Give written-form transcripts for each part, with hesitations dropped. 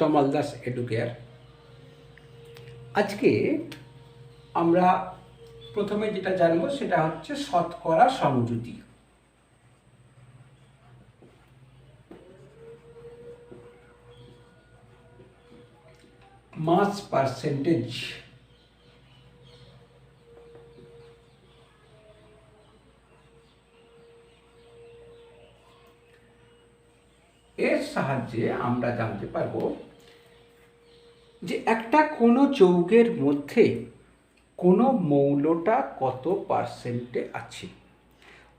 উত্তম মালদাস educare. আজকে আমরা প্রথমে যেটা জানবো সেটা হচ্ছে শতকরা সমজুতি। মাস পার্সেন্টেজ। এর সাহায্যে আমরা জানতে পারবো যে একটা কোনো যৌগের মধ্যে কোনো মৌলটা কত পার্সেন্টে আছে।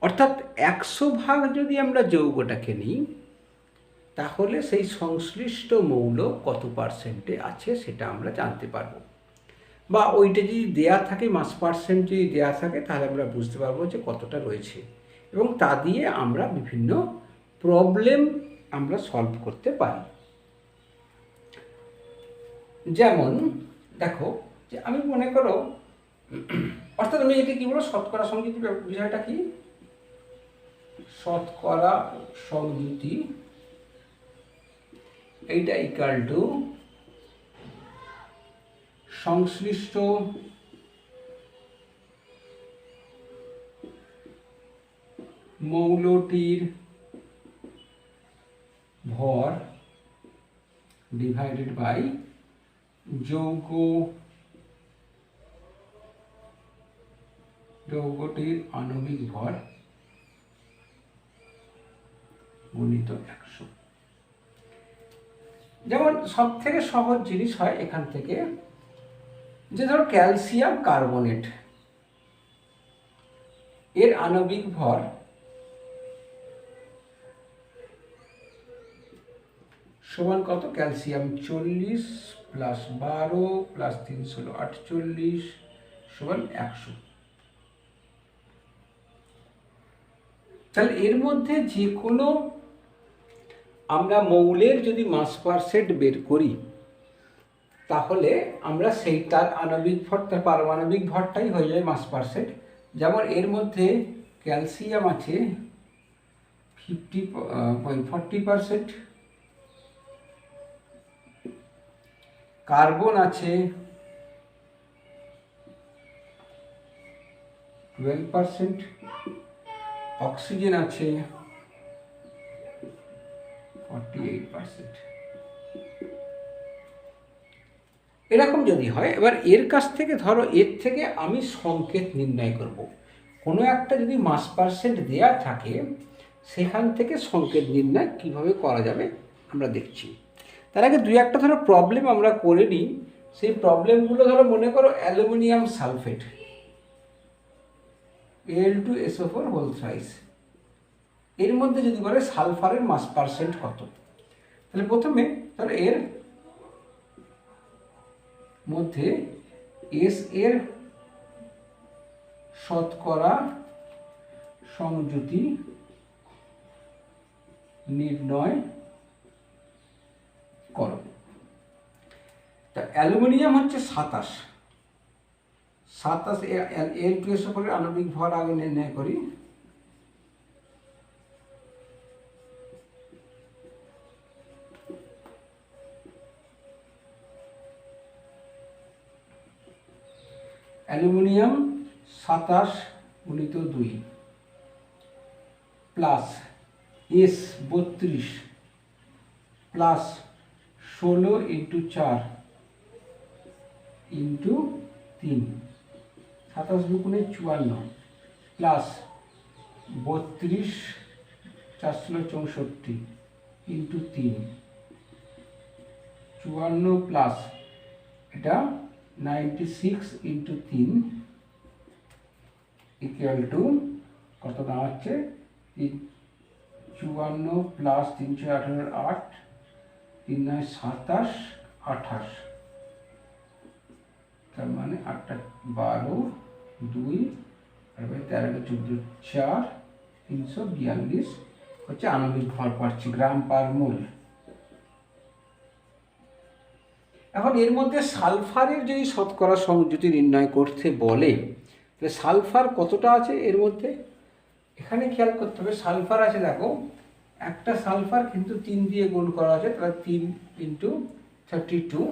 অর্থাৎ 100 ভাগ যদি আমরা যৌগটাকে নিই তাহলে সেই সংশ্লিষ্ট মৌল কত পার্সেন্টে আছে সেটা আমরা জানতে পারবো। বা ওইটা যদি দেয়া থাকে, মাস পার্সেন্ট যদি দেয়া থাকে, তাহলে আমরা বুঝতে পারবো যে কতটা রয়েছে, এবং তা দিয়ে আমরা বিভিন্ন প্রবলেম আমরা সলভ করতে পারি। যেমন দেখো, যে আমি মনে করো, অর্থাৎ আমি এটি কি বলবো, শতকরা সমজুতি বিষয়টা কি, শতকরা সমজুতি এইটা ইকুয়াল টু সংশ্লিষ্ট মৌলটির ভর ডিভাইডেড বাই যৌগটির আণবিক ভর গুণিত 100। যেমন সব থেকে সহজ জিনিস হয় এখান থেকে, যে ধরো ক্যালসিয়াম কার্বনেট এর আণবিক ভর সমান কত, ক্যালসিয়াম 40 প্লাস 12 প্লাস 3 হলো 48 সমান 100। তাহলে এর মধ্যে যে কোনো আমরা মৌলের যদি মাস পার্সেন্ট বের করি তাহলে আমরা সেই তার আণবিক ভর, তার পারমাণবিক ভরটাই হয়ে যায় মাস পার্সেন্ট। যেমন এর মধ্যে ক্যালসিয়াম আছে 40%, কার্বন আছে 12%, অক্সিজেন আছে 48%। এরকম যদি হয়, এবার এর কাছ থেকে ধরো, এর থেকে আমি সংকেত নির্ণয় করব। কোনো একটা যদি মাস পার্সেন্ট দেয়া থাকে সেখান থেকে সংকেত নির্ণয় কিভাবে করা যাবে আমরা দেখছি। তার আগে দুই একটা ধরো প্রবলেম আমরা করে নিই। সেই প্রবলেমগুলো ধরো, মনে করো aluminium sulphate Al2SO4 whole thrice, এর মধ্যে যদি বলে সালফারের মাস পার্সেন্ট কত, তাহলে প্রথমে ধরো এর মধ্যে এস এর শতকরা সমজুতি নির্ণয় করো। তা অ্যালুমিনিয়াম হচ্ছে 27, Al2SO4 আণবিক ভর আগে নির্ণয় করি। অ্যালুমিনিয়াম 27 গুণিত 2 plus S 32 plus 16 into 4 into 3, 27 দুগুণে 54 প্লাস 32 4 64 ইন্টু 3, 54 প্লাস এটা 96 ইন্টু 3 ইকুয়াল টু কত দাঁড়াচ্ছে, 54 প্লাস 318 8, 3 9 27 28, তার মানে 8 12 2 আর 13 14 4 342 হচ্ছে আণবিক ভর পাচ্ছি গ্রাম পার মোল। এখন এর মধ্যে সালফারের যদি শতকরা সমজুতি নির্ণয় করতে বলে, তাহলে সালফার কতটা আছে এর মধ্যে, এখানে খেয়াল করতে হবে। সালফার আছে, দেখো একটা সালফার কিন্তু 3 দিয়ে গুণ করা আছে, তাহলে 3 ইন্টু 32,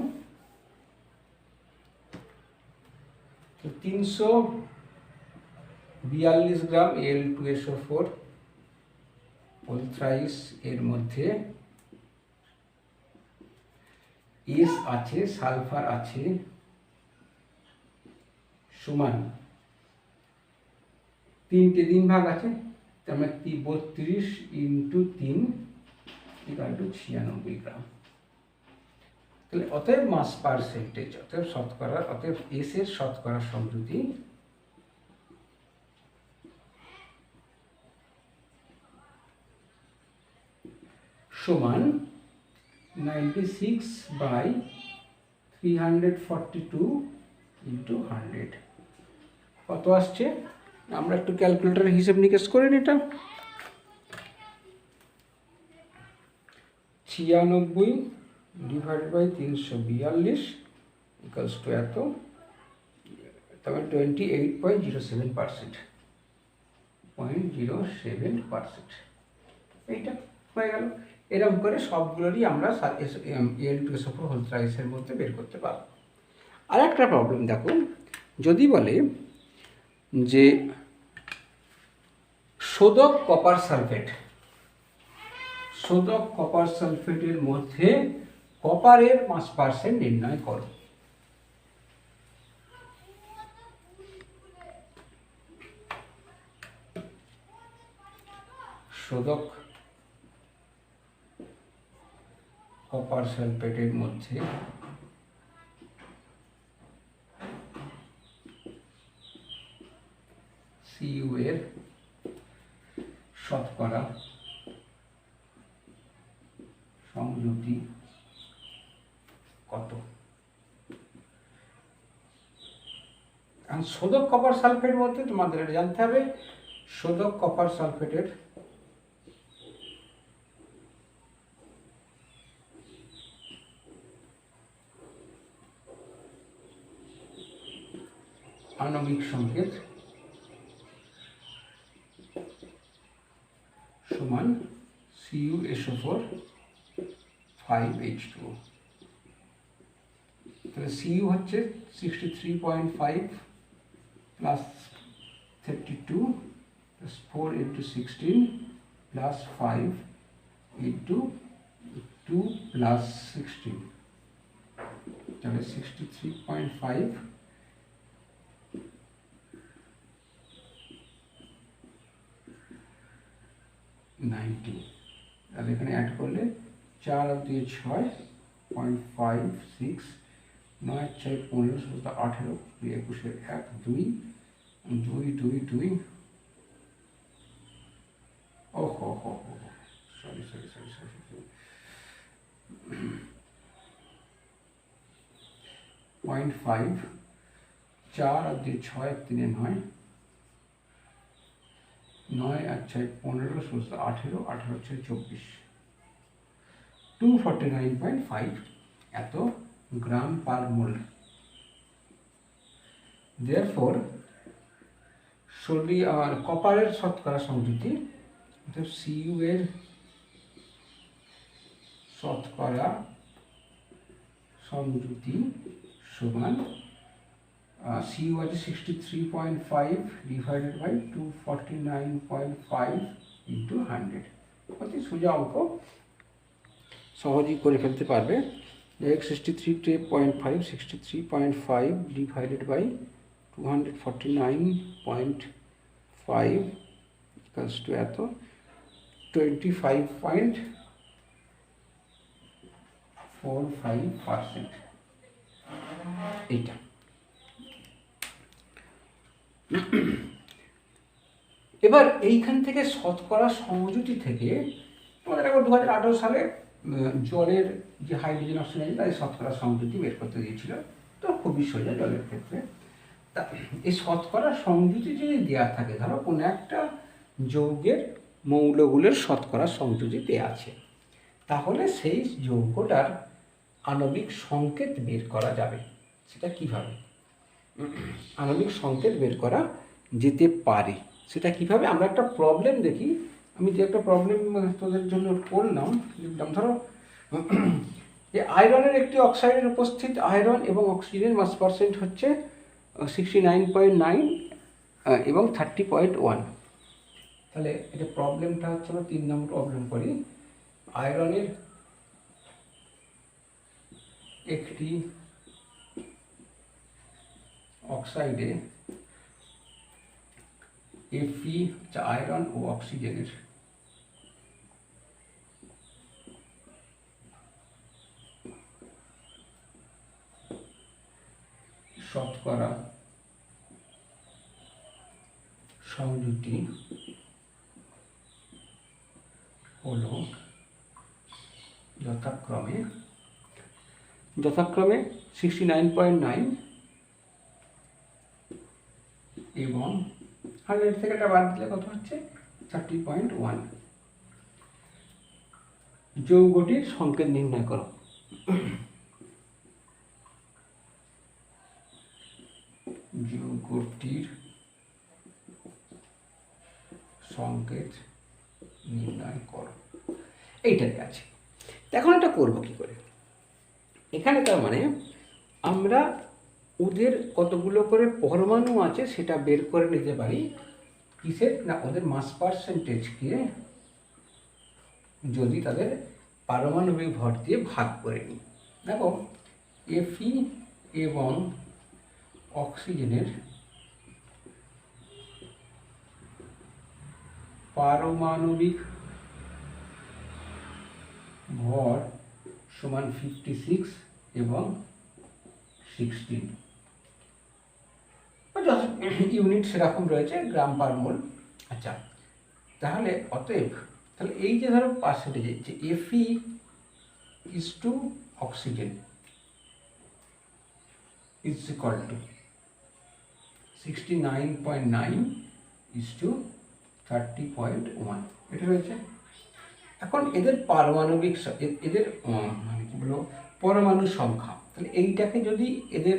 তো 342 গ্রাম Al2SO4 হোল থ্রাইস এর মধ্যে এস আছে, সালফার আছে, সমান 3 ভাগ আছে, তার মানে 32 ইন্টু 3 ইকুয়াল টু 96 গ্রাম। তাহলে অতএব মাস পার্সেন্টেজ, অতএব শতকরা, অতএব এস এর শতকরা সংযুতি সমান 96/342 ইন্টু 100। কত আসছে? আমরা একটু ক্যালকুলেটরে হিসেব নিকেশ করে নিতাম। 96 ডিভাইড বাই 342 ইকুয়ালস টু এত, তবে 28.07%, 0.07%। এইটা হয়ে গেল। এরকম করে সবগুলোরই আমরা Al2SO4 হোল থ্রাইসের মধ্যে বের করতে পারবো। আর একটা প্রবলেম দেখুন, যদি বলে যে শোধক কপার সালফেট, শোধক কপার সালফেটের মধ্যে কপারের মাস পার্সেন্ট নির্ণয় করো। শোধক কপার সালফেটের মধ্যে Cu এর শতকরা সংযুতি কত? কারণ শোধক কপার সালফেট বলতে তোমাদের এটা জানতে হবে, শোধক কপার সালফেটের আণবিক সংকেত সমান CuSO4 5H2O। তাহলে Cu হচ্ছে 63.5 plus 32 plus 4 into 16 plus 5 into 2 plus 16, তাহলে 63.5 90। তাহলে এখানে অ্যাড করলে 4 আর 2 6, 0.56, 9 4 15 17 18, 2 21 1 2 2 2 2, ও হো হো হো, সরি 0.5, 4 আর 2 6 আর 3 9, 9 আর 6 15 17 18, 18 6 24, 249.5 এত গ্রাম পার মোল। দেয়ারফর আর কপারের শতকরা সংযুতি, অর্থাৎ Cu এর শতকরা সংযুতি সমান Cu আছে 63.5 ডিভাইডেড বাই 249.5 ইন্টু 100। অতি সোজা অঙ্ক, সহজেই করে ফেলতে পারবে। 63.5 ডিভাইডেড বাই 249.5 ইকুয়ালস টু এত, 25.45%। এইটা এবার এইখান থেকে শতকরা সংযুতি থেকে তোমাদের একবার 2018 সালে জলের যে হাইড্রোজেন অক্সিজেন তাদের শতকরা সংযুতি বের করতে দিয়েছিল, তো খুবই সোজা জলের ক্ষেত্রে। তা এই শতকরা সংযুতি যদি দেওয়া থাকে, ধরো কোনো একটা যৌগের মৌলগুলোর শতকরা সংযুতি দেওয়া আছে, তাহলে সেই যৌগটার আণবিক সংকেত বের করা যাবে। সেটা কিভাবে আণবিক সংকেত বের করা যেতে পারে, সেটা কিভাবে? আমরা একটা প্রবলেম দেখি। আমি যে একটা প্রবলেম তোদের জন্য করলাম, লিখলাম ধরো যে আয়রনের একটি অক্সাইডের উপস্থিত আয়রন এবং অক্সিজেনের মাস পার্সেন্ট হচ্ছে 69.9 এবং 30.1। তাহলে এটা প্রবলেমটা হচ্ছে, আমরা 3 নম্বর প্রবলেম করি। আয়রনের একটি অক্সাইডে Fe হচ্ছে আয়রন ও অক্সিজেনের শতকরা সংযুতি হলো যথাক্রমে 69.9 এবং 100 থেকে এটা বাদ দিলে কত হচ্ছে 30.1। যৌগটির সংকেত নির্ণয় করো। যৌগটির সংকেত নির্ণয় করো, এইটাই আছে। এখন এটা করবো কি করে? এখানে তার মানে আমরা ওদের কতগুলো করে পরমাণু আছে সেটা বের করে নিতে পারি। কিসের না, ওদের মাস পার্সেন্টেজকে যদি তাদের পারমাণবিক ভর দিয়ে ভাগ করে নিই। দেখো Fe এবং অক্সিজেনের পারমাণবিক ভর সমান 56 এবং 16, ইউনিট সেরকম রয়েছে, গ্রাম পার মোল। আচ্ছা, তাহলে অতএব তাহলে এই যে ধরো পার্সেন্টেজ যে Fe is to oxygen is equal to 69.9 is to 30.1, এটা রয়েছে। এখন এদের পারমাণবিক এদের মানে কি বলবো পরমাণু সংখ্যা, তাহলে এইটাকে যদি এদের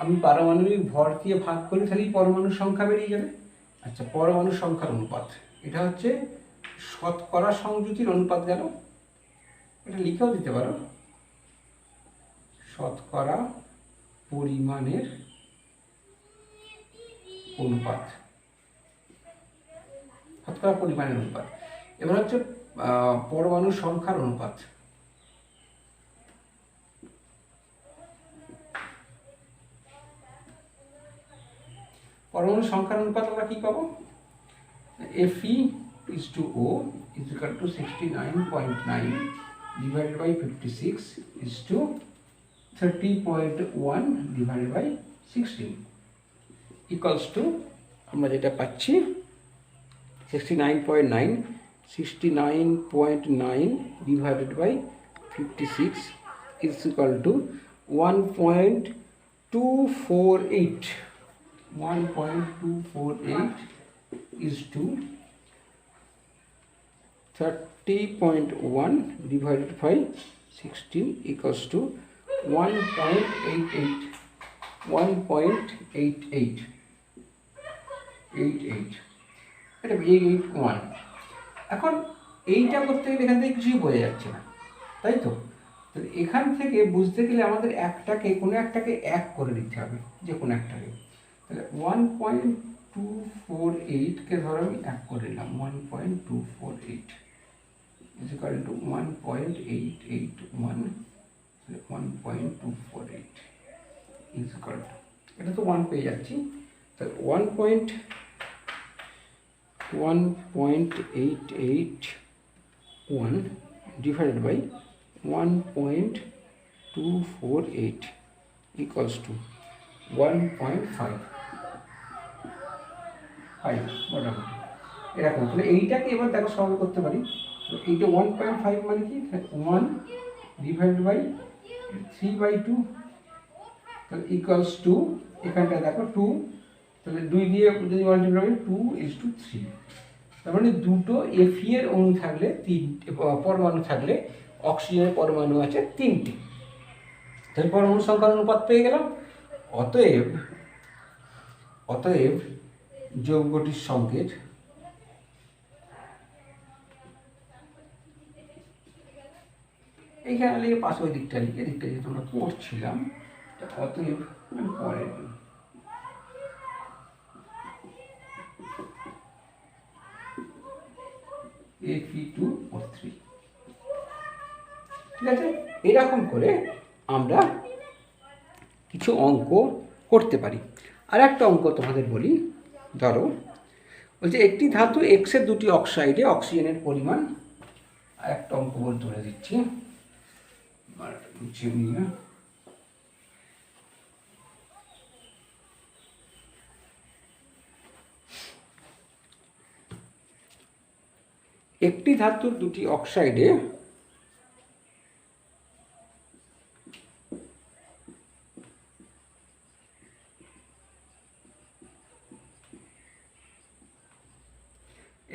আমি পারমাণবিক ভর দিয়ে ভাগ করি তাহলে পরমাণু সংখ্যা বেরিয়ে যাবে। আচ্ছা, পরমাণু সংখ্যার অনুপাত, এটা হচ্ছে শতকরা সংযুতির অনুপাত গেল। এটা লিখেও দিতে পারো, শতকরা পরিমাণের অনুপাত, শতকরা পরিমাণের অনুপাত। এবার হচ্ছে পরমাণু সংখ্যার অনুপাত। পরমাণু সংখ্যার অনুপাত আমরা কি পাবো? Fe is to O is equal to 69.9 divided by 56 is to 30.1 divided by 16 equals to, আমরা যেটা পাচ্ছি 69.9 divided by 56 is equal to 1.248 is to 30.1 divided by 16 equals to 1.88 এটা 881। এখন এইটা করতে গেলে এখান থেকে কিছুই বোঝা যাচ্ছে না, তাই তো? তাহলে এখান থেকে বুঝতে গেলে আমাদের কোনো একটাকে এক করে দিতে হবে, যে কোনো একটাকে। তাহলে 1.248কে ধরো আমি এক করে নিলাম, 1.248 is equal to 1.881, 1.248 is equal to, এটা তো 1 পেয়ে যাচ্ছি। তাহলে 1.881 divided by 1.248 equals to 1.5 মোটামুটি এরকম। তাহলে এইটাকে এবার দেখো সলভ করতে পারি। এইটা 1.5 মানে কি, 1 ডিভাইড বাই 3/2, তাহলে ইকুয়ালস টু, এখানটা দেখো 2, তাহলে 2 দিয়ে যদি মাল্টিপ্লাই করি 2:3। তার মানে দুটো Fe এর অণু থাকলে, পরমাণু থাকলে অক্সিজেনের পরমাণু আছে 3টি। তাহলে পরমাণু সংখ্যার অনুপাত পেয়ে গেলাম। অতএব যৌগটির সংকেত এই লিখে না লিখে পাশে ওই দিকটা লিখে দিকটা যেহেতু আমরা করছিলাম অতএব পরে Fe2O3, ঠিক আছে। এরকম করে আমরা কিছু অঙ্ক করতে পারি। আর একটা অঙ্ক তোমাদের বলি, ধরো বলছে একটি ধাতু এক্সের দুটি অক্সাইডে অক্সিজেনের পরিমাণ, আর একটা অঙ্ক তুলে দিচ্ছি নিয়ে, একটি ধাতুর দুটি অক্সাইডে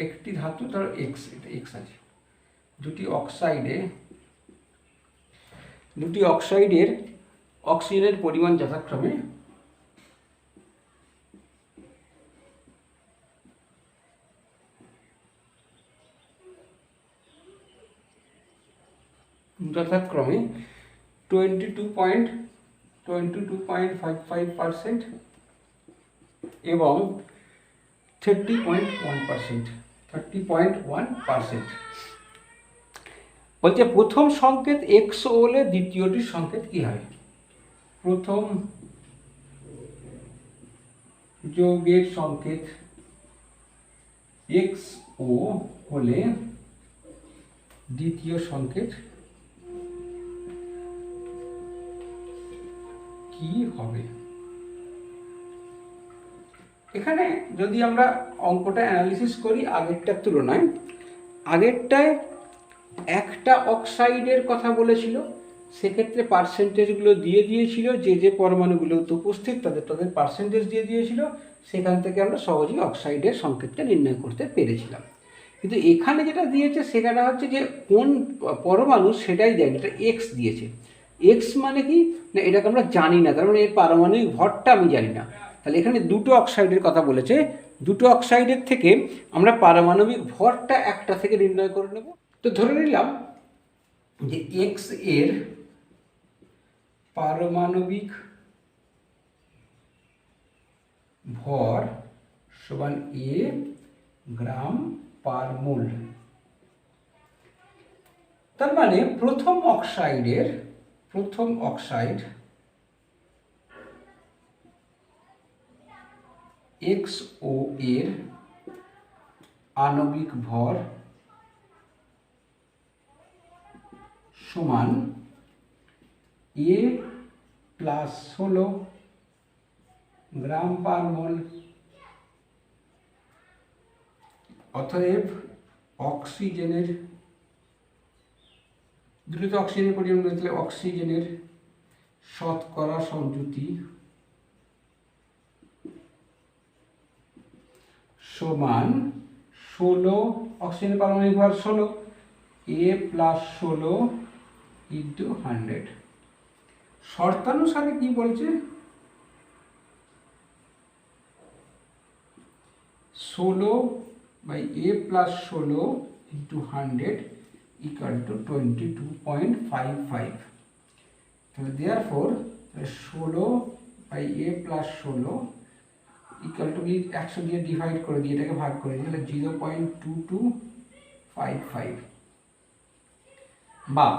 একটি ধাতু ধরো এক্স, এটা এক্স আছে, দুটি অক্সাইডের অক্সিজেনের পরিমাণ যথাক্রমে যথাক্রমে 22.55% এবং 30.1%। বলছে প্রথম সংকেত এক্স হলে দ্বিতীয়টির সংকেত কি হয়? প্রথম যৌগের সংকেত এক্স ও হলে দ্বিতীয় সংকেত কি হবে? এখানে যদি আমরা অঙ্কটা অ্যানালিসিস করি আগেরটার তুলনায়, আগেরটায় একটা অক্সাইডের কথা বলেছিল, সেক্ষেত্রে পার্সেন্টেজগুলো দিয়ে দিয়েছিল, যে পরমাণুগুলো উপস্থিত তাদের পার্সেন্টেজ দিয়ে দিয়েছিল, সেখান থেকে আমরা সহজেই অক্সাইডের সংকেতটা নির্ণয় করতে পেরেছিলাম। কিন্তু এখানে যেটা দিয়েছে সেখানে হচ্ছে যে কোন পরমাণু সেটাই দেয়নি, এটা এক্স দিয়েছে। এক্স মানে কি না, এটাকে আমরা জানি না, তার মানে এর পারমাণবিক ভরটা আমি জানি না। তাহলে এখানে দুটো অক্সাইডের কথা বলেছে, দুটো অক্সাইডের থেকে আমরা পারমাণবিক ভরটা একটা থেকে নির্ণয় করে নেব। তো ধরে নিলাম যে এক্স এর পারমাণবিক ভর সমান এ গ্রাম পার মোল। তার মানে প্রথম অক্সাইড এক্স ও এর আণবিক ভর সমান এ প্লাস 16 গ্রাম পার মোল। অতএব অক্সিজেনের দ্রুত অক্সিজেনের পরিমাণ বলতে অক্সিজেনের শতকরা সংযুতি সমান 16, অক্সিজেনের পারমাণবিক ভর 16, এ প্লাস 16 ইন্টু 100। শর্তানুসারে কি বলছে? 16 by a plus 16 into 100 equal to 22.55। তাহলে therefore 16 by a plus 16 equal to 100 দিয়ে ডিভাইড করে দিয়ে এটাকে ভাগ করে দিই, তাহলে 0.2255। বা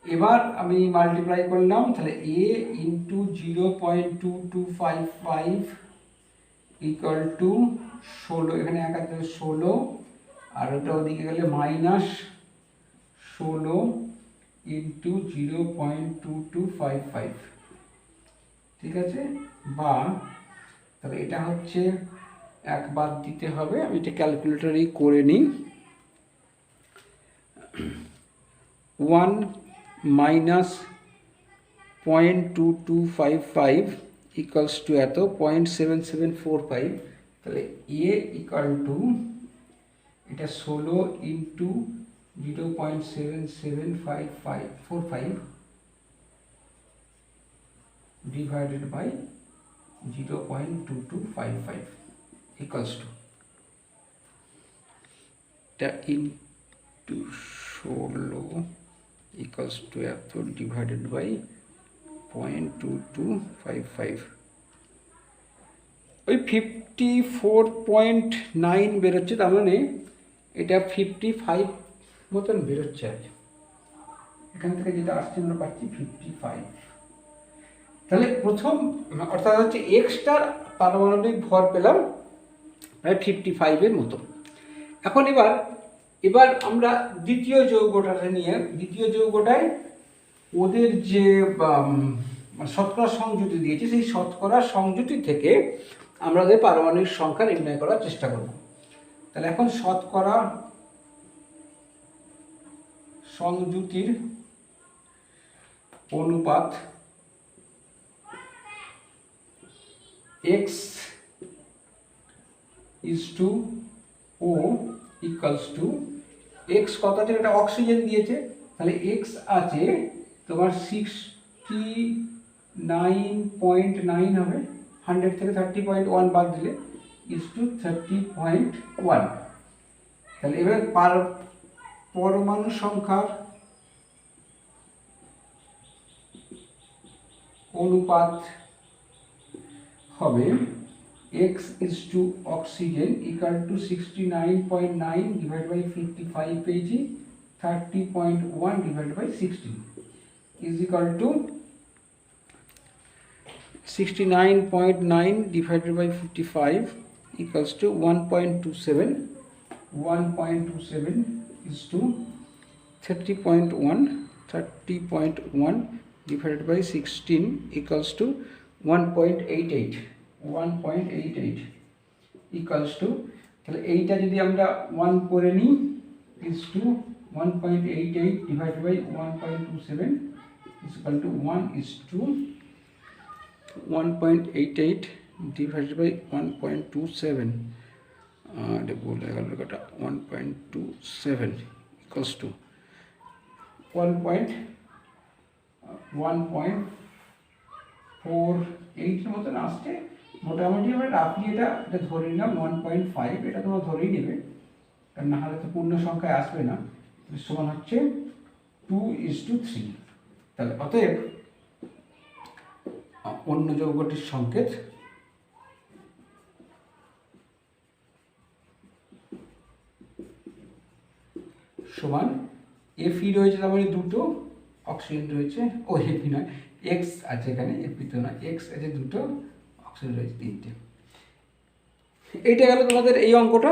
এবার আমি মাল্টিপ্লাই করলাম, তাহলে এ ইন্টু 0.2255 ইকুয়াল টু 16, এখানে 16 আর ওটা ওদিকে গেলে মাইনাস 16 ইন্টু 0.2255, ঠিক আছে। বা তাহলে এটা হচ্ছে একবার দিতে হবে, আমি এটা ক্যালকুলেটরেই করে নিই। 1 মাইনাস 0.2255 ইকুয়ালস টু এত 0.7745। তাহলে এ ইকুয়াল টু এটা 16 into 0.7745 divided by 0.2255 equals to এটা ইন্টু 16 ইকুয়ালস টু এত ডিভাইডেড বাই 0.2255, ওই 54.9 বেরোচ্ছে। তার মানে এটা 55 মতন বেরোচ্ছে আর কি। এখান থেকে যেটা আসছে আমরা পাচ্ছি 55। তাহলে প্রথম অর্থাৎ হচ্ছে এক্সটার পারমাণবিক ভর পেলাম প্রায় 55-এর মতো। এখন এবার আমরা দ্বিতীয় যৌগটাকে নিয়ে, দ্বিতীয় যৌগটায় ওদের যে শতকরা সংযুতি দিয়েছে, সেই শতকরা সংযুতি থেকে আমরা ওদের পারমাণবিক সংখ্যা নির্ণয় করার চেষ্টা করব। তাহলে এখন শতকরা সংযুতির অনুপাত x = O equals to x কত আছে, এটা অক্সিজেন দিয়েছে, তাহলে x আছে তোমার 69.9 হবে, 100 থেকে 30.1 বাদ দিলে = 30.1। তাহলে এবার পরমাণু সংখ্যার অনুপাত হবে x = oxygen equal to 69.9 divided by 55 kg 30.1 divided by 16 is equal to 69.9 divided by 55 equals to 1.27. 1.27 is to 30.1. 30.1 divided by 16 equals to 1.88. 1.88 equals to, তাহলে এইটা যদি আমরা 1 করে নিই is to 1.88 divided by 1.27 is equal to 1 is to 1.88 divided by 1.27, এটা বলে গেল কটা, 1.27 equals to 1.48 মতন আসছে মোটামুটি। আমরা রাফলি এটা ধরে নিলাম 1.5, এটা তোমরা ধরেই নেবে, কারণ না হলে তো পূর্ণ সংখ্যায় আসবে না। সমান হচ্ছে 2:3। তাহলে অতএব অন্য যৌগটির সংকেত সমান Fe রয়েছে, তার মানে দুটো, অক্সিজেন রয়েছে, ও Fe নয়, X আছে এখানে, Fe তো না, X আছে দুটো, অক্সিজেন রয়েছে তিনটে। এইটা গেল তোমাদের এই অঙ্কটা।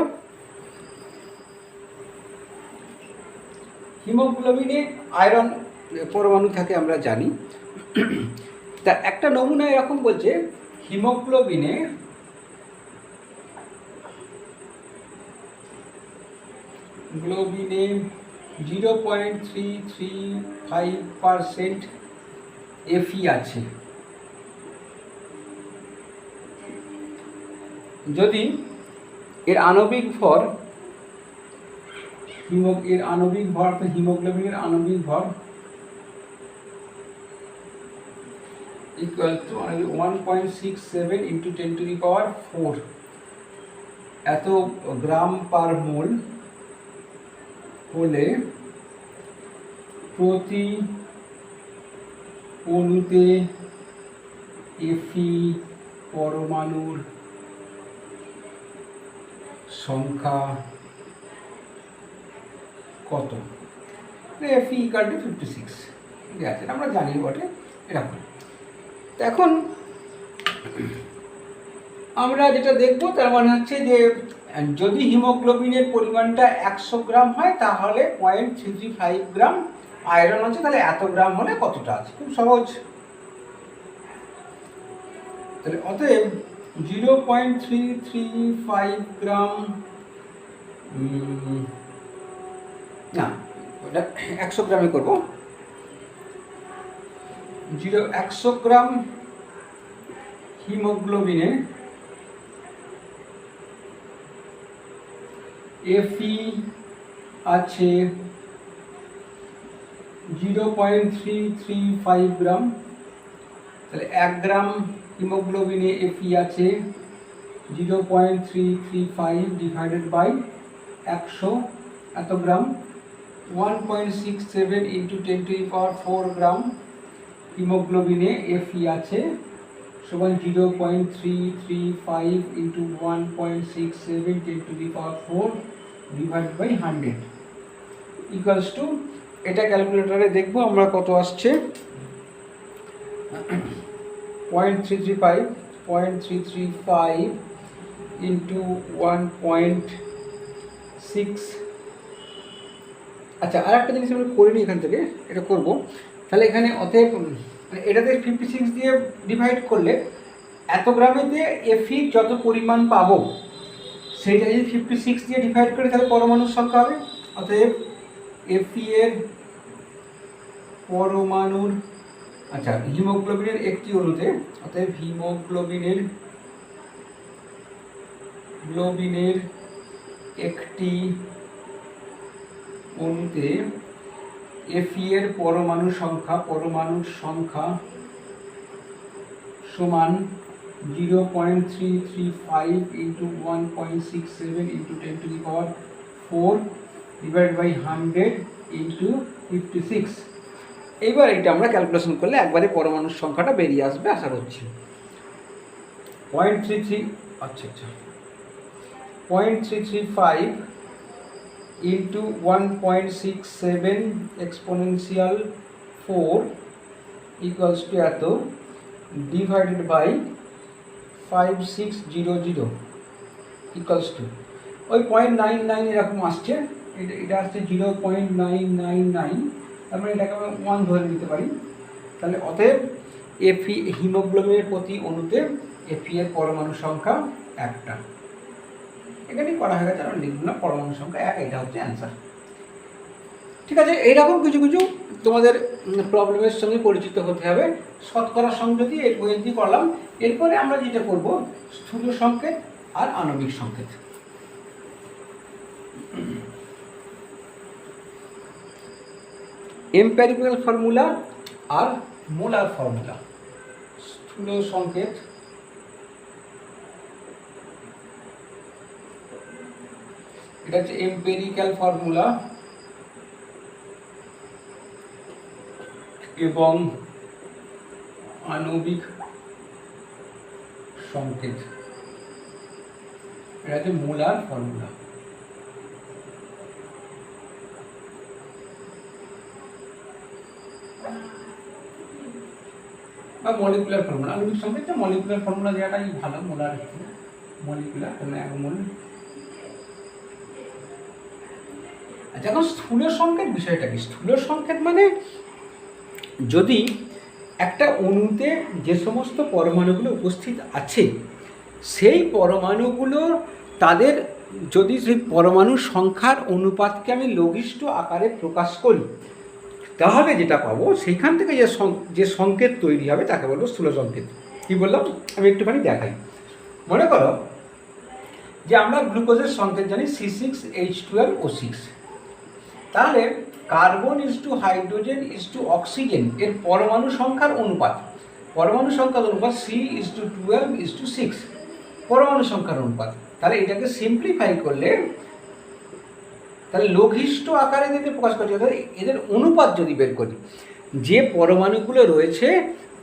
হিমোগ্লোবিনে আয়রন পরমাণু থাকে আমরা জানি। তা একটা নমুনা এরকম বলছে, হিমোগ্লোবিনে গ্লোবিনে 0.335% Fe আছে। যদি এর আণবিক ভর হিমোগ্লোবিনের আণবিক ভর equal to 1.67 into 10⁴ এত গ্রাম পার মোল হলে প্রতি অণুতে Fe পরমাণুর সংখ্যা কত? Fe equal to 56 আছে, আমরা জানি বটে এরকম। এখন আমরা যেটা দেখব তার মানে হচ্ছে যে যদি হিমোগ্লোবিনের পরিমাণটা 100 গ্রাম হয় তাহলে 0.335 গ্রাম আয়রন আছে, তাহলে এত গ্রাম হলে কতটা আছে, খুব সহজ। তাহলে অতএব 0.335 গ্রাম, না ওটা 100 গ্রামে করব। 100 গ্রাম হিমোগ্লোবিনে Fe আছে 0.335 গ্রাম, তাহলে 1 গ্রাম হিমোগ্লোবিনে Fe আছে 0.335 ডিভাইডেড বাই 100 এত গ্রাম, 1.67 ইন্টু 10⁴ গ্রাম হিমোগ্লোবিনে Fe আছে, সমান 0.335 into 1.67 10⁴ divide by 100 equals to, এটা ক্যালকুলেটরে দেখবো আমরা কত আসছে, 0.335 ইন্টু 1.6। আচ্ছা, আর একটা জিনিস আমরা করে নিই এখান থেকে, এটা করব। তাহলে এখানে অতএব এটাতে 56 দিয়ে ডিভাইড করলে এত গ্রামেতে Fe যত পরিমাণ পাবো সেইটা যদি 56 দিয়ে ডিভাইড করি তাহলে পরমাণুর সংখ্যা হবে। অতএব Fe এর পরমাণুর, আচ্ছা হিমোগ্লোবিনের একটি অণুতে, অতএব হিমোগ্লোবিনের একটি অণুতে Fe এর পরমাণুর সংখ্যা সমান 0.335 into 1.67 into 10⁴ divide by 100 into 56। এইবার এটা আমরা ক্যালকুলেশন করলে একবারে পরমাণুর সংখ্যাটা বেরিয়ে আসবে আশা করছি। 0.335 ইন্টু 1.67 এক্সপোনেনশিয়াল 4 ইকুয়ালস টু এত, ডিভাইডেড বাই 5600 ইকুয়ালস টু ওই 0.99 এরকম আসছে, এটা আসছে 0.999, তার মানে এটাকে আমরা 1 ধরে নিতে পারি। তাহলে অতএব Fe হিমোগ্লোবিনের প্রতি অণুতে Fe এর পরমাণু সংখ্যা একটা। এখানেই করা হয়ে গেছে, আমরা লিখব না, পরমাণু সংখ্যা 1, এটা হচ্ছে অ্যান্সার। ঠিক আছে, এইরকম কিছু কিছু তোমাদের প্রবলেমের সঙ্গে পরিচিত হতে হবে। শতকরা সংযোগী এই পর্যন্ত করলাম। এরপরে আমরা যেটা করব স্থূল সংকেত আর আণবিক সংকেত। এম্পিরিক্যাল ফর্মুলা আর মোলার ফর্মুলা। স্থূল সংকেত, এটা হচ্ছে এম্পিরিক্যাল ফর্মুলা এবং আণবিক সংকেত, এটা হচ্ছে মোলার ফর্মুলা। বা মলিকুলার ফর্মুলা। আণবিক সংকেতটা মলিকুলার ফর্মুলা যেটাই ভালো, মোলার মলিকুলার কোনো এক মোল। আচ্ছা, এখন স্থূল সংকেত বিষয়টা কি? স্থূল সংকেত মানে যদি একটা অণুতে যে সমস্ত পরমাণুগুলো উপস্থিত আছে সেই পরমাণুগুলো, তাদের যদি সেই পরমাণুর সংখ্যার অনুপাতকে আমি লঘিষ্ঠ আকারে প্রকাশ করি, তাহলে যেটা পাবো সেইখান থেকে যে সংকেত তৈরি হবে তাকে বলবো স্থূল সংকেত। কী বললাম আমি একটুখানি দেখাই। মনে করো যে আমরা গ্লুকোজের সংকেত জানি C6H12O6, তাহলে কার্বন ইজটু হাইড্রোজেন ইজটু অক্সিজেন এর পরমাণু সংখ্যার অনুপাত, C/12:6 পরমাণু সংখ্যার অনুপাত। তাহলে এটাকে সিম্পলিফাই করলে, তাহলে লঘিষ্ঠ আকারে যদি প্রকাশ করছি, এদের অনুপাত যদি বের করি, যে পরমাণুগুলো রয়েছে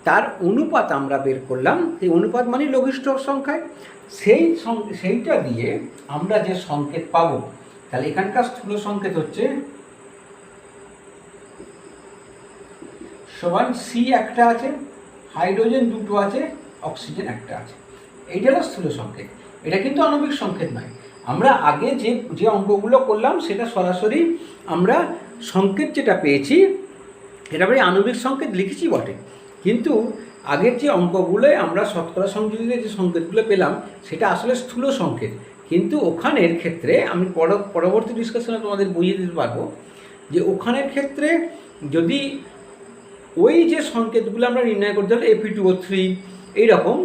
তার অনুপাত আমরা বের করলাম, এই অনুপাত মানে লঘিষ্ঠ সংখ্যায়, সেইটা দিয়ে আমরা যে সংকেত পাবো, তাহলে এখানকার স্থূল সংকেত হচ্ছে সমান সি একটা আছে, হাইড্রোজেন দুটো আছে, অক্সিজেন একটা আছে। এইটা হলো স্থূল সংকেত। এটা কিন্তু আণবিক সংকেত নয়। আমরা আগে যে অঙ্কগুলো করলাম সেটা সরাসরি আমরা সংকেত যেটা পেয়েছি এটা আমরা আণবিক সংকেত লিখেছি বটে, কিন্তু আগের যে অঙ্কগুলোয় আমরা শতকরা সংযোজিত যে সংকেতগুলো পেলাম সেটা আসলে স্থূল সংকেত। কিন্তু ওখানের ক্ষেত্রে আমি পরবর্তী ডিসকাশনে তোমাদের বুঝিয়ে দিতে পারবো যে ওখানের ক্ষেত্রে যদি ওই যে সংকেতগুলো আমরা নির্ণয় করতে হলে Fe2O3 এইরকম,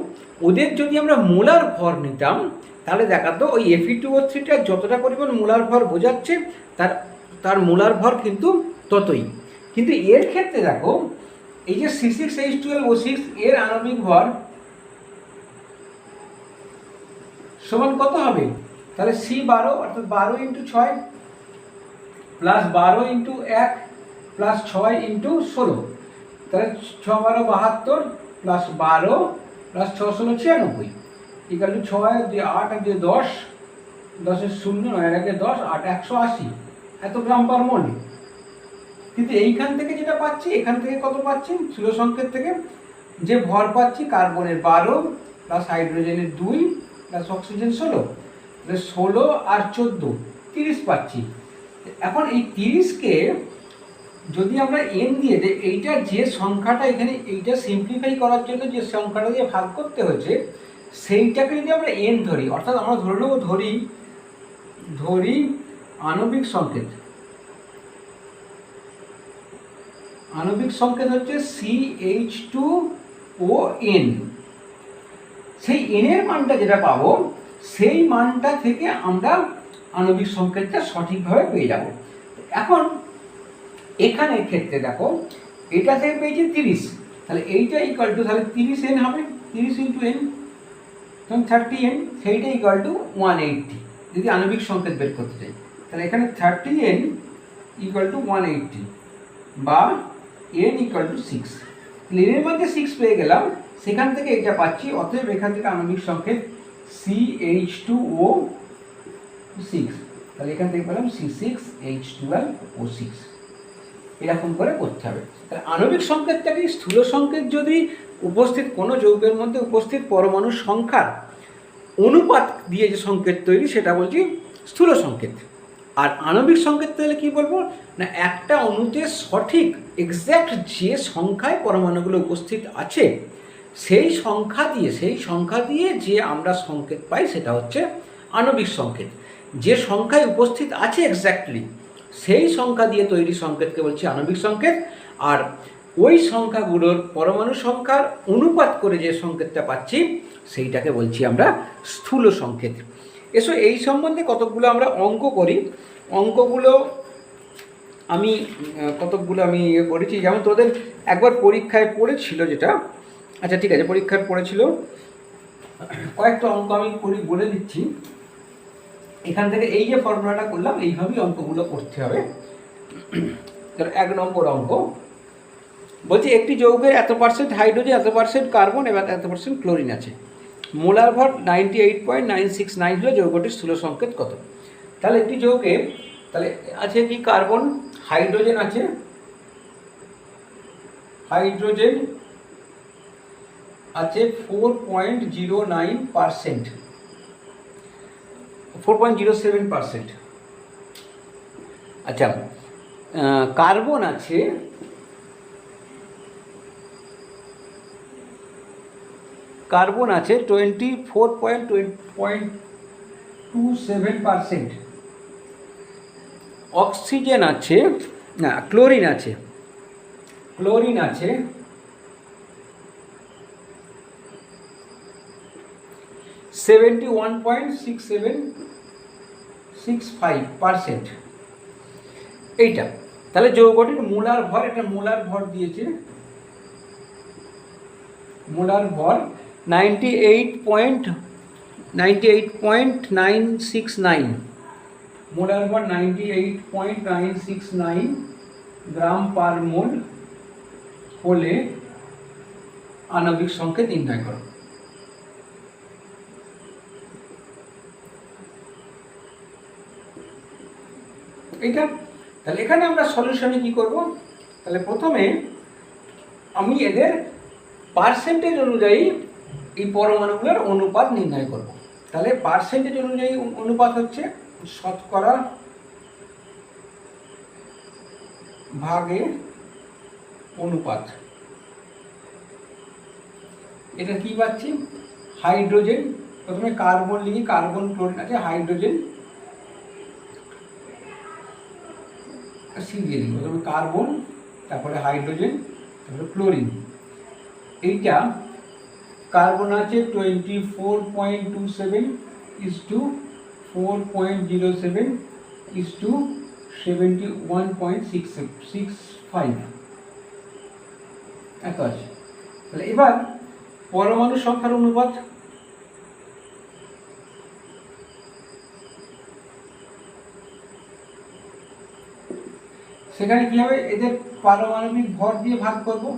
ওদের যদি আমরা মোলার ভর নিতাম তাহলে দেখাতো ওই Fe2O3টা যতটা পরিমাণ মোলার ভর বোঝাচ্ছে তার মোলার ভর কিন্তু ততই। কিন্তু এর ক্ষেত্রে দেখো এই যে C6H12O6 এর আণবিক ভর সমান কত হবে? তাহলে C12 অর্থাৎ 12 × 6 প্লাস 12 ইন্টু 1 প্লাস 6 ইন্টু 16, তাহলে 6 12 72 প্লাস 12 প্লাস 6 16 96 ইকাল টু 6 দিয়ে 8 আর দিয়ে 10, 10 0 9 আগে 10 8 180 এত গ্রাম পার মোল। কিন্তু এইখান থেকে যেটা পাচ্ছি, এখান থেকে কত পাচ্ছি স্থূল সংকেত থেকে যে ভর পাচ্ছি কার্বনের 12 প্লাস হাইড্রোজেনের 2 প্লাস অক্সিজেন 16, তাহলে 16 আর 14 30 পাচ্ছি। এখন এই 30কে যদি আমরা n দিয়ে যে এইটা যে সংখ্যাটা এখানে এইটা সিম্পলিফাই করার জন্য যে সংখ্যাটা দিয়ে ভাগ করতে হয়েছে সেইটাকে যদি আমরা n ধরি, অর্থাৎ আমরা ধরে নেব ধরি আণবিক সংকেত। আণবিক সংকেত হচ্ছে CH2ON। সেই n এর মানটা যেটা পাবো সেই মানটা থেকে আমরা আণবিক সংকেতটা সঠিকভাবে পেয়ে যাব। এখন এখানে ক্ষেত্রে দেখো এটা থেকে পেয়েছি 30, তাহলে এইটা ইকুয়াল টু তাহলে 30n হবে, 30 ইন্টু n তখন 30n, সেইটা ইকুয়াল টু 180 যদি আণবিক সংকেত বের করতে চাই। তাহলে এখানে 30n ইকুয়াল টু 180 বা n ইকুয়াল টু 6। এর মধ্যে 6 পেয়ে গেলাম, সেখান থেকে এটা পাচ্ছি, অতএব এখান থেকে আণবিক সংকেত CH2O6, তাহলে এখান থেকে পেলাম C6H12O6। এরকম করে করতে হবে। তাহলে আণবিক সংকেতটাকে স্থূল সংকেত যদি উপস্থিত কোনো যৌগের মধ্যে উপস্থিত পরমাণুর সংখ্যার অনুপাত দিয়ে যে সংকেত তৈরি সেটা বলছি স্থূল সংকেত। আর আণবিক সংকেত তাহলে কী বলবো না, একটা অণুতে সঠিক এক্স্যাক্ট যে সংখ্যায় পরমাণুগুলো উপস্থিত আছে সেই সংখ্যা দিয়ে যে আমরা সংকেত পাই সেটা হচ্ছে আণবিক সংকেত। যে সংখ্যায় উপস্থিত আছে এক্স্যাক্টলি সেই সংখ্যা দিয়ে তৈরি সংকেতকে বলছি আণবিক সংকেত। আর ওই সংখ্যাগুলোর পরমাণু সংখ্যার অনুপাত করে যে সংকেতটা পাচ্ছি সেইটাকে বলছি আমরা স্থূল সংকেত। এসো এই সম্বন্ধে কতকগুলো আমরা অঙ্ক করি। অঙ্কগুলো আমি করেছি, যেমন তোদের একবার পরীক্ষায় পড়েছিল যেটা, আচ্ছা ঠিক আছে, পরীক্ষায় পড়েছিল কয়েকটা অঙ্ক আমি বলে দিচ্ছি। এখান থেকে এই যে ফর্মুলাটা করলাম এইভাবেই অঙ্কগুলো করতে হবে। 1 নম্বর অঙ্ক বলছি একটি যৌগের এত % হাইড্রোজেন, এত % কার্বন এবং এত % ক্লোরিন আছে, মোলার ভর 98.969 হলে যৌগটির স্থূল সংকেত কত? তাহলে একটি যৌগে তাহলে আছে কি কার্বন, হাইড্রোজেন আছে, হাইড্রোজেন আছে 4.09%, 4.07%। আচ্ছা, কার্বন আছে কার্বন আছে 24.27%। অক্সিজেন আছে না, ক্লোরিন আছে 71.6765%। এইটা তাহলে যৌগটির মোলার ভর, এটা মোলার ভর দিয়েছে, মোলার ভর 98.969, মোলার ভর 98.969 গ্রাম পার মোল হলে আণবিক সংকেত নির্ণয় করো। এইটা তাহলে এখানে আমরা সলিউশনে কি করব, তাহলে প্রথমে আমি এদের পার্সেন্টেজ অনুযায়ী এই পরমাণুগুলোর অনুপাত নির্ণয় করব। তাহলে পার্সেন্টেজ অনুযায়ী অনুপাত হচ্ছে শতকরা ভাগে অনুপাত। এটা কি পাচ্ছি, হাইড্রোজেন, প্রথমে কার্বন লিখি, কার্বন ক্লোরিন আছে, হাইড্রোজেন সিরিয়াল লিখি, প্রথমে কার্বন তারপরে হাইড্রোজেন তারপরে ক্লোরিন। এইটা কার্বন আছে 24.27 4.07 71.665 এত আছে। তাহলে এবার পরমাণু সংখ্যার অনুপাত, সেখানে কী হবে, এদের পারমাণবিক ভর দিয়ে ভাগ করবো।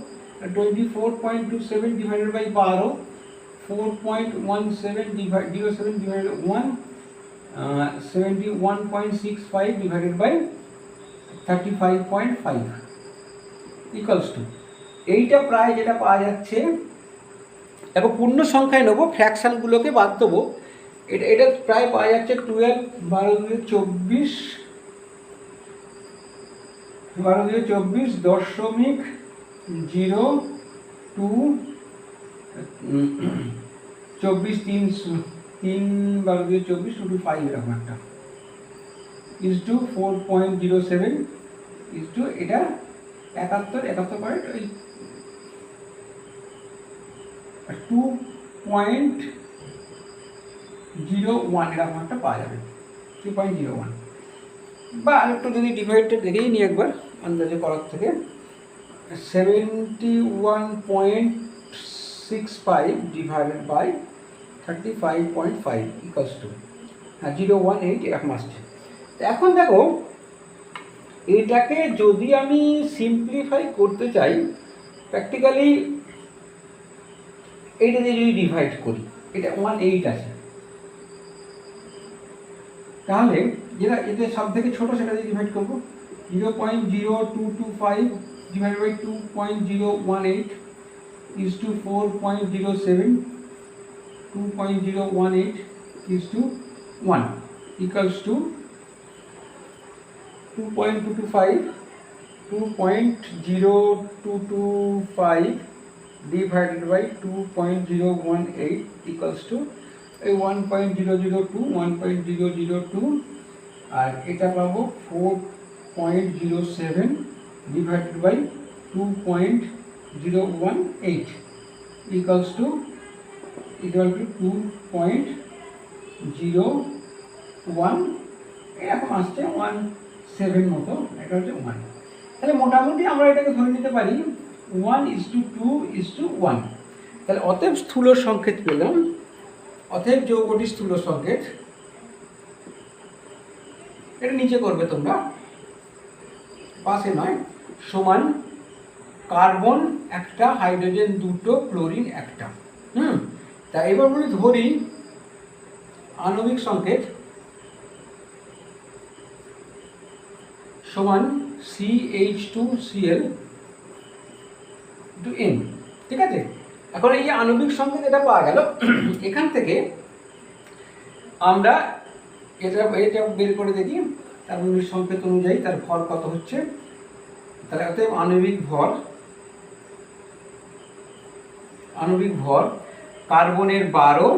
24.27 divided by 12, 4.17 07 divided 1, 71.65 divided by 35.5 equals to, এইটা প্রায় যেটা পাওয়া যাচ্ছে, দেখো পূর্ণ সংখ্যায় নেবো, ফ্র্যাকশানগুলোকে বাদ দেবো, এটা প্রায় পাওয়া যাচ্ছে 12, 12 24 দশমিক 02 24 3 12 24 2 5 এরকম একটা ইজ টু 4.07 ইজ টু এটা 71 পয়েন্ট ওই 2.01 এরকম একটা পাওয়া যাবে, 2.01, বা আরেকটু যদি ডিভাইডটা দেখেই নিই একবার আন্দাজে করার থেকে, 71.65 ডিভাইডেড বাই 35.5 ইকুয়ালস টু 018 এরকম আসছে। তো এখন দেখো এটাকে যদি আমি সিম্পলিফাই করতে চাই, প্র্যাকটিক্যালি এইটা দিয়ে যদি ডিভাইড করি, এটা 18 আছে, তাহলে যেটা এতে সব থেকে ছোটো সেটা দিয়ে ডিভাইড করবো, 0.0225 divided by 2.018 is to 4.07, 2.018 is to 1 equals to 2.225 divided by 2.018 equals to 1.002 1.002, আর এটা পাবো 4.07 divided by 2.018 equals to 2.01, এরকম আসছে 17 মতো, এটা হচ্ছে 1। তাহলে মোটামুটি আমরা এটাকে ধরে নিতে পারি 1:2:1। তাহলে অতএব স্থূল সংকেত পেলাম, অতএব যৌগটি স্থূল সংকেত, এটা নিচে করবে তোমরা, পাশে নয়, সমান কার্বন একটা, হাইড্রোজেন দুটো, ক্লোরিন একটা। তা এবার বলি ধরি আণবিক সংকেত সমান CH2Cl টু N, ঠিক আছে। এখন এই যে আণবিক সংকেত এটা পাওয়া গেল, এখান থেকে আমরা এটা বের করে দেখি আণবিক সংকেত অনুযায়ী তার ভর কত হচ্ছে। তাহলে অতএব আণবিক ভর কার্বনের 12,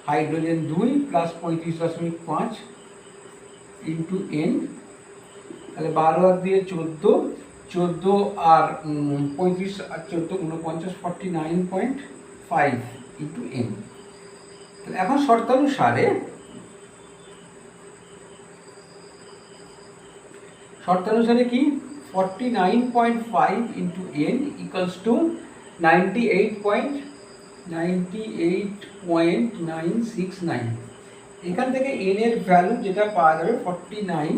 হাইড্রোজেন 2 প্লাস 35.5 ইন্টু N, তাহলে 12 আর দিয়ে 14, 14 আর 35 আর 14 49, 49.5 ইন্টু N। তাহলে এখন শর্তানুসারে কি 49.5 ইন্টু N ইকুয়ালস টু 98.969। এখান থেকে N এর ভ্যালু যেটা পাওয়া যাবে 49,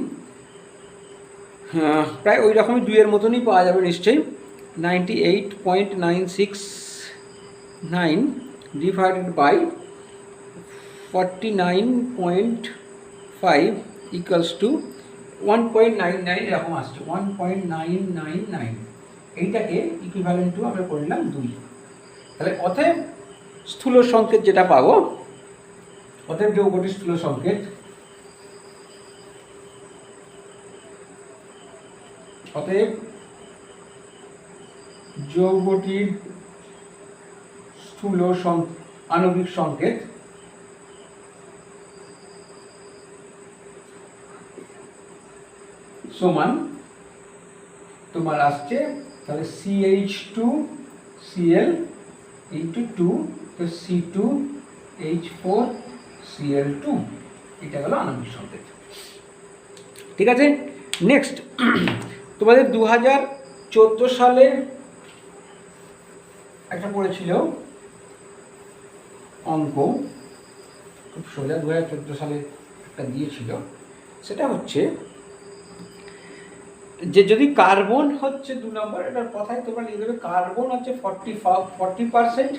প্রায় ওই রকমই 2 এর মতনই পাওয়া যাবে নিশ্চয়ই, 98.969 ডিভাইডেড বাই 49.5 ইকুয়ালস টু 1.99 এরকম আসছে, 1.999। এইটাকে ইকুইভ্যালেন্ট টু আমরা করলাম 2। তাহলে অতএব স্থূল সংকেত যেটা পাবো, অতএব যৌগটির স্থূল সংকেত, অতএব যৌগটির স্থূল আণবিক সংকেত সমান তোমার আসছে তাহলে CH2Cl ইন্টু 2, তো C2H4Cl2, এটা হলো আণবিক সংকেত। ঠিক আছে, নেক্সট তোমাদের 2014 সালে একটা পড়েছিল অঙ্ক, খুব সোজা, 2014 সালে একটা দিয়েছিল, সেটা হচ্ছে যে যদি কার্বন হচ্ছে 2 নম্বর, এটার কথায় তোমরা লিখে দেবে কার্বন হচ্ছে 40%,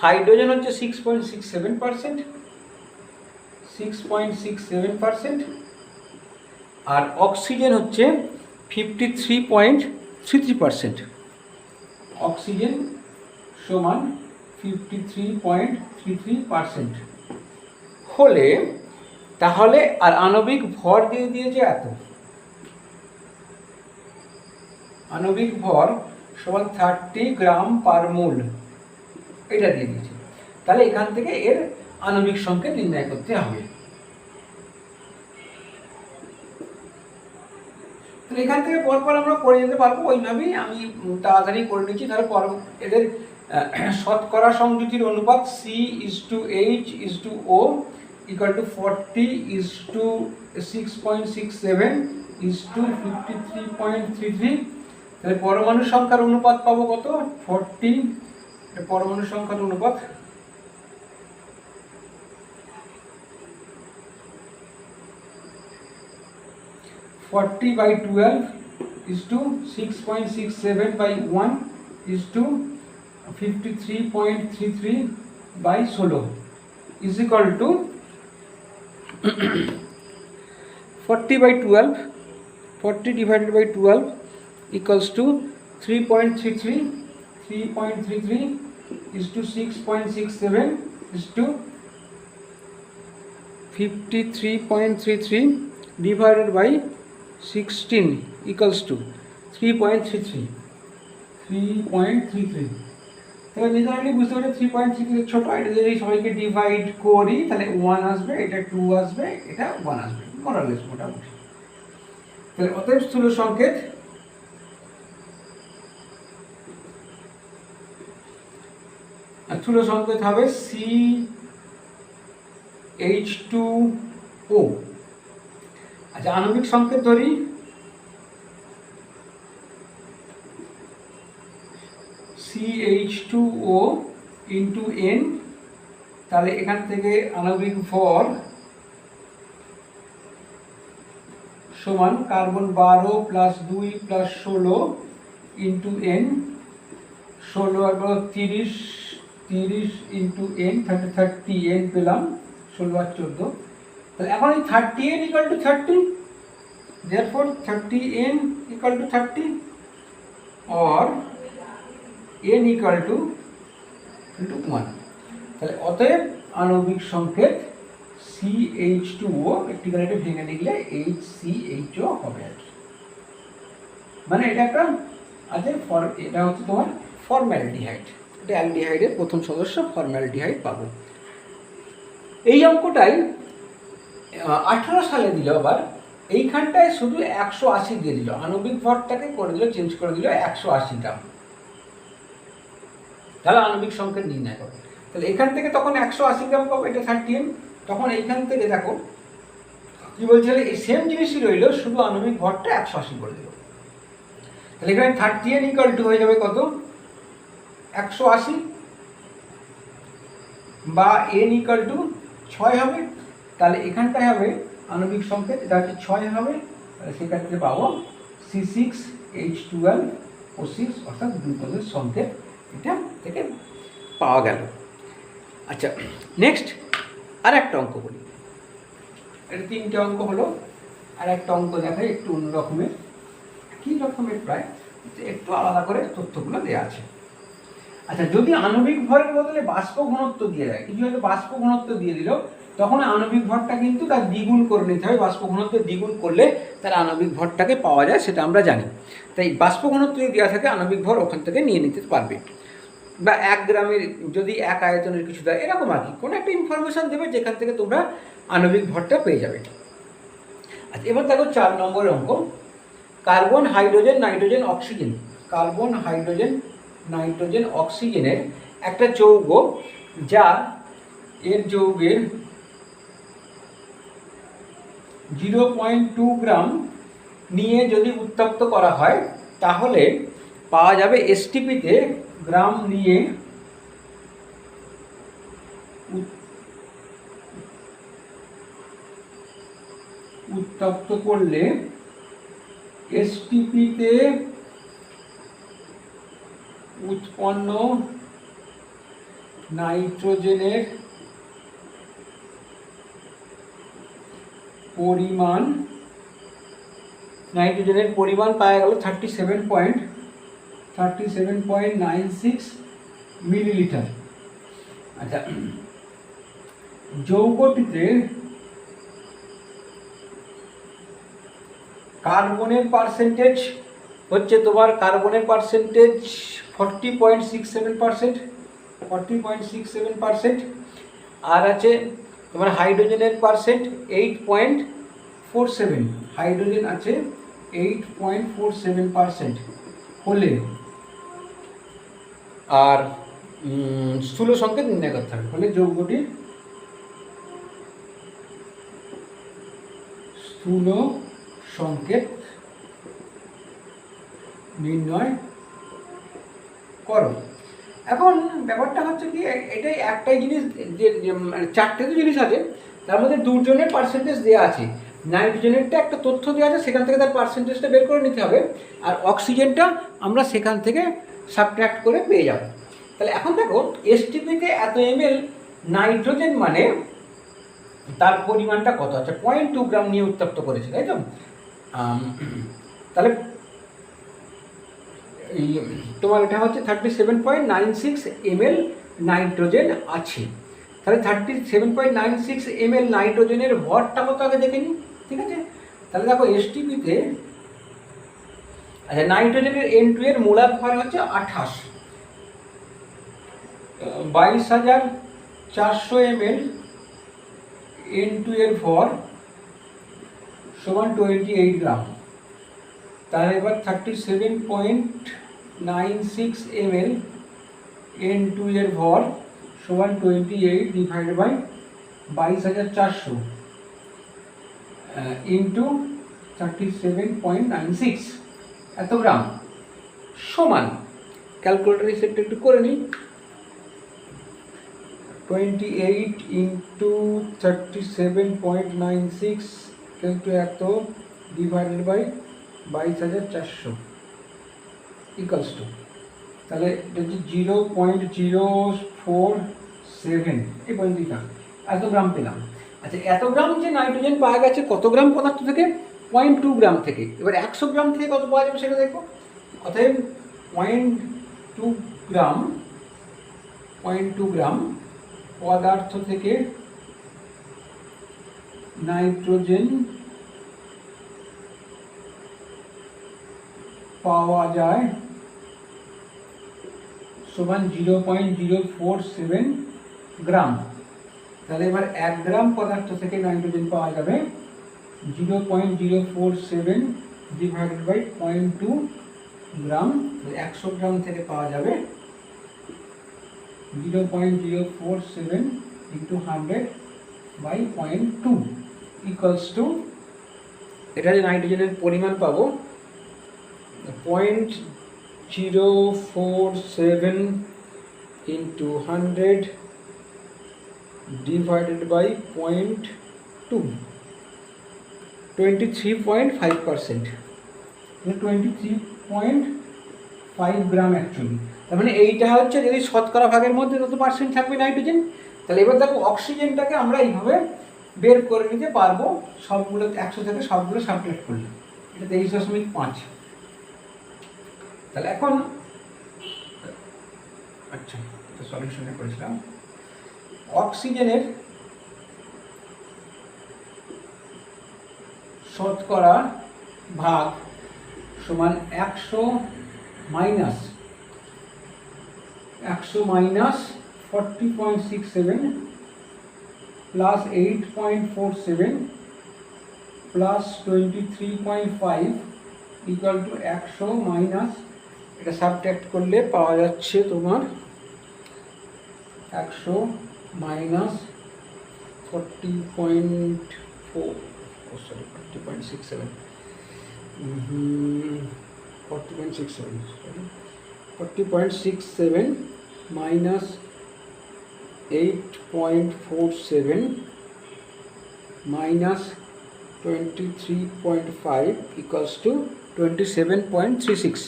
হাইড্রোজেন হচ্ছে 6.67%, আর অক্সিজেন হচ্ছে 53.33%। অক্সিজেন সমান 53.33% হলে তাহলে, আর আণবিক ভর দিয়ে দিয়েছে এত, আণবিক ভর সমান 30 গ্রাম পার মোল, এটা দিয়ে দিয়েছে। তাহলে এখান থেকে এর আণবিক সংকেত নির্ণয় করতে হবে। তাহলে এখান থেকে পরপর আমরা করে যেতে পারবো, ওইভাবেই আমি তাড়াতাড়ি করে নিচ্ছি। তাহলে এদের শতকরা সংযুতির অনুপাত C/H/O = 40:6.67:53.33। তাহলে পরমাণু সংখ্যার অনুপাত পাবো কত? 40। পরমাণু সংখ্যার অনুপাত 40/12 6.67/1 53.33/16 = 40/12, 40 divided by 12 equals to 3.33, 3.33 is to 6.67 is to 53.33 divided by 16 equals to 3.33, 3.33। তাহলে মেজারমেন্ট বুঝতে পারছি 3.33 ছোট, এটা যদি সবাইকে ডিভাইড করি তাহলে 1 আসবে, এটা 2 আসবে, এটা 1 আসবে, মোরালেস মোটামুটি। তাহলে অতএব স্থূল সংকেত হবে CH2O। আচ্ছা, আণবিক সংকেত ধরি CH2O × N। তাহলে এখান থেকে আণবিক ভর সমান কার্বন 12 + 2 + 16 × N, 16 আর 30 × N 30 N পেলাম, 16 আর 14। তাহলে এখন এই 30N = 30, therefore 30N = 30 or N = 1। তাহলে অতএব আণবিক সংকেত CH2O একটি করে এটা ভেঙে নিলে HCHO হবে আর কি। মানে এটা একটা আছে, এটা হচ্ছে তোমার ফর্মালডিহাইড, এটা অ্যালডিহাইডের প্রথম সদস্য ফর্মালডিহাইড পাবো। এই অঙ্কটাই 18 সালে দিল, আবার এইখানটায় শুধু 180 দিয়ে দিল, আণবিক ভরটাকে করে দিল, চেঞ্জ করে দিল 180 গ্রাম। তাহলে আণবিক সংকেত নির্ণয় করো। তাহলে এখান থেকে তখন 180 গ্রাম পাবো, এটা 30N। তখন এইখান থেকে দেখো কি বলছে, এই সেম জিনিসই রইল, শুধু আণবিক ভরটা 180 করে দিল। তাহলে এখানে 30N = হয়ে যাবে কত? 180 বা N = 6 হবে। তাহলে এখানটায় হবে আণবিক সংকেত, এটা হচ্ছে 6 হবে। তাহলে সেক্ষেত্রে পাবো C6H12O6, অর্থাৎ গ্লুকোজের সংকেত এটা থেকে পাওয়া গেল। আচ্ছা, নেক্সট আর একটা অঙ্ক বলি। এটা 3টে অঙ্ক হলো। আর একটা অঙ্ক দেখাই, একটু অন্য রকমের, কি রকমের প্রায়, একটু আলাদা করে তথ্যগুলো দেওয়া আছে। আচ্ছা, যদি আণবিক ভরের বদলে বাষ্প ঘনত্ব দিয়ে দেয়, কিছু হয়তো বাষ্প ঘনত্ব দিয়ে দিল, তখন আণবিক ভরটা কিন্তু তার দ্বিগুণ করে নিতে হবে। বাষ্প ঘনত্ব দ্বিগুণ করলে তার আণবিক ভরটাকে পাওয়া যায়, সেটা আমরা জানি। তাই বাষ্প ঘনত্ব যদি দেওয়া থাকে, আণবিক ভর ওখান থেকে নিয়ে নিতে পারবে। বা 1 গ্রামের যদি 1 আয়তনের কিছু দেয়, এরকম আর কি কোনো একটা ইনফরমেশান দেবে যেখান থেকে তোমরা আণবিক ভরটা পেয়ে যাবে। আচ্ছা, এবার দেখো 4 নম্বরের অঙ্ক। Carbon, hydrogen, nitrogen, oxygen, carbon, hydrogen, nitrogen, অক্সিজেনের একটা যৌগ, যা এর যৌগের 0.2 গ্রাম নিয়ে যদি উত্তপ্ত করা হয়, তাহলে পাওয়া যাবে এসটিপিতে গ্রাম নিয়ে উত্তপ্ত করলে এসটিপিতে উৎপন্ন নাইট্রোজেনের পরিমাণ পাওয়া গেল 37.96 মিলিলিটার। আচ্ছা, যৌগটিতে কার্বনের পার্সেন্টেজ হচ্ছে তোমার 40.67%, আর আছে তোমার হাইড্রোজেনের পার্সেন্ট 8.47, হাইড্রোজেন আছে 8.47% হলে আর স্থূল সংকেত নির্ণয় করতে হবে। ফলে যৌগটির স্থূল সংকেত নির্ণয় করো। এখন ব্যাপারটা হচ্ছে কি, এটাই একটাই জিনিস, যে চারটে তো জিনিস আছে, তার মধ্যে দুজনের পার্সেন্টেজ দেওয়া আছে। নাইট্রোজেনেরটা একটা তথ্য দেওয়া আছে, সেখান থেকে তার পার্সেন্টেজটা বের করে নিতে হবে, আর অক্সিজেনটা আমরা সেখান থেকে সাবট্র্যাক্ট করে পেয়ে যাব। তাহলে এখন দেখো, এসটিপিতে এত ml নাইট্রোজেন মানে তার পরিমাণটা কত আছে, 0.2 গ্রাম নিয়ে উত্তপ্ত করেছে, তাই তো? তাহলে তোমার এটা হচ্ছে 37.96 ml নাইট্রোজেন আছে। তাহলে 37.96 ml নাইট্রোজেনের ভরটা কত আগে দেখে নিই, ঠিক আছে? তাহলে দেখো, এসটিপিতে আচ্ছা, নাইট্রোজেনের N2 এর মোলার ভর হচ্ছে 28, 22,400 ml N2 এর ভর সমান 28 গ্রাম। তাহলে এবার 37.96 ml N2 এর ভর সমান 28 ডিভাইড বাই 22,400 ইন্টু 37.96 এত গ্রাম সমান, ক্যালকুলেটর হিসেবটা একটু করে নিই, 28 ইন্টু 37.96 কিন্তু এত ডিভাইডেড বাই 22,400 ইকুয়ালস টু, তাহলে এটা হচ্ছে 0.047, এই পয়েন্টটা এত গ্রাম পেলাম। আচ্ছা, এত গ্রাম যে নাইট্রোজেন পাওয়া গেছে কত গ্রাম পদার্থ থেকে, 0.2 গ্রাম থেকে। এবার 100 গ্রাম থেকে কত পাওয়া যাবে সেটা দেখো। অতএব 0.2 গ্রাম পদার্থ থেকে নাইট্রোজেন পাওয়া যায় সমান 0.047 গ্রাম। তাহলে এবার 1 গ্রাম পদার্থ থেকে নাইট্রোজেন পাওয়া যাবে 0.047 ডিভাইডেড বাই 0.2 গ্রাম। 100 গ্রাম থেকে পাওয়া যাবে 0.047 ইন্টু 100 বাই 0.2 ইকুয়ালস টু, এটা যে নাইট্রোজেনের পরিমাণ পাবো 0.047 into 100 divided by 0.2, 23.5%, 23.5 gram actually. তার মানে এইটা হচ্ছে যদি শতকরা ভাগের মধ্যে তত পার্সেন্ট থাকবে নাইট্রোজেন। তাহলে এবার দেখো, অক্সিজেনটাকে আমরা এইভাবে বের করে নিতে পারবো, সবগুলো 100 থেকে সবগুলো সাবট্রাক্ট করলে এটা 23.5। তাহলে এখন আচ্ছা, সলিউশনে করেছিলাম, অক্সিজেনের শতকরা ভাগ সমান 100 minus 40.67 plus 8.47 plus 23.5 equal to 100 minus, এটা সাবট্রাক্ট করলে পাওয়া যাচ্ছে তোমার 100 minus 40.67 minus 8.47 minus 23.5 equals to 27.36,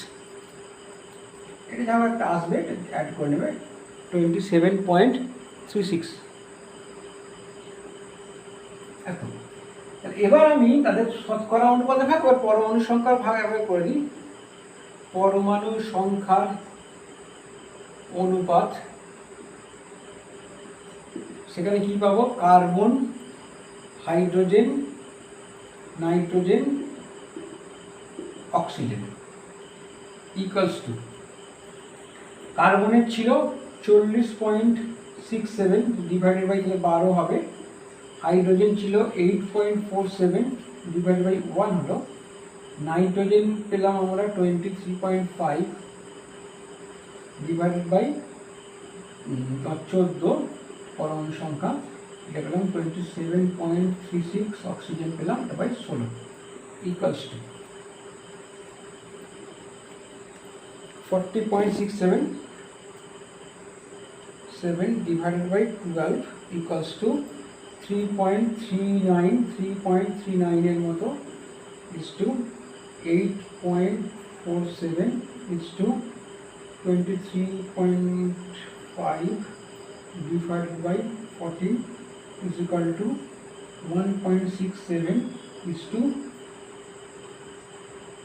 এটা যা একটা আসবে এটা অ্যাড করে নেবে 27.36 এত। এবার আমি তাদের শতকরা অনুপাতে ভাগ আর পরমাণু সংখ্যার ভাগাভাগি করে দিই। পরমাণু সংখ্যার অনুপাত, সেখানে কি পাবো? Carbon, hydrogen, nitrogen, oxygen equals to, কার্বনের ছিল 40.67 ডিভাইডেড বাই 12 হবে, হাইড্রোজেন ছিল 8.47 ডিভাইডেড বাই 1 হলো, নাইট্রোজেন পেলাম আমরা 23.5 ডিভাইডেড বাই 14 পরমাণু সংখ্যা, এটা পেলাম 27.36, অক্সিজেন পেলাম এটা by 16 equals to 40.67 divided by 12 equals to 3.39 এর মতো is to 8.47 is to 23.5 divided by 40 is equal to 1.67 is to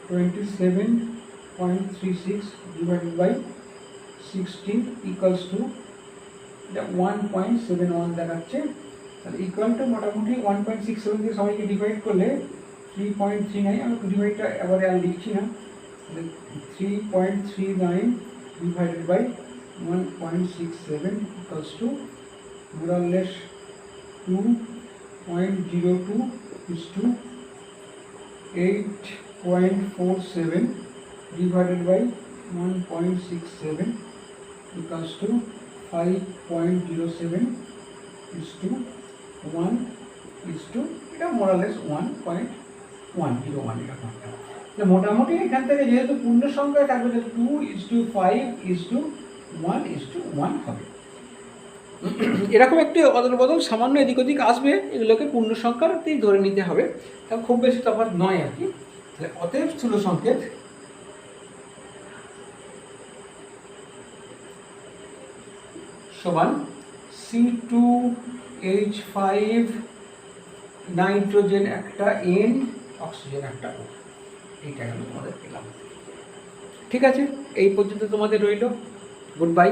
27.36 divided by 16 equals to 1.71 দেখাচ্ছে। তাহলে ইকুয়াল টু মোটামুটি 1.67 দিয়ে সবাইকে ডিভাইড করলে 3.39, আমি ডিভাইডটা এবারে আর লিখছি না, 3.39 divided by 1.67 equals to more or less 2.02 is to 8.47 divided by 1.67 equals to 5.07 is to 1 is to, এটা more or less 1.101 এরকম। মোটামুটি এখান থেকে যেহেতু পূর্ণ সংখ্যায় থাকবে 2:5 is to 1 is to 1 হবে। এরকম একটি অদল বদল সামান্য এদিক ওদিক আসবে, এগুলোকে পূর্ণ সংখ্যাতেই ধরে নিতে হবে, তা খুব বেশি তফাৎ নয় আর কি। তাহলে অতএব স্থূল সংকেত সমান C2H5 নাইট্রোজেন একটা N, অক্সিজেন একটা O, এইটা গেল তোমাদের পেলাম। ঠিক আছে, এই পর্যন্ত তোমাদের রইল। Good bye.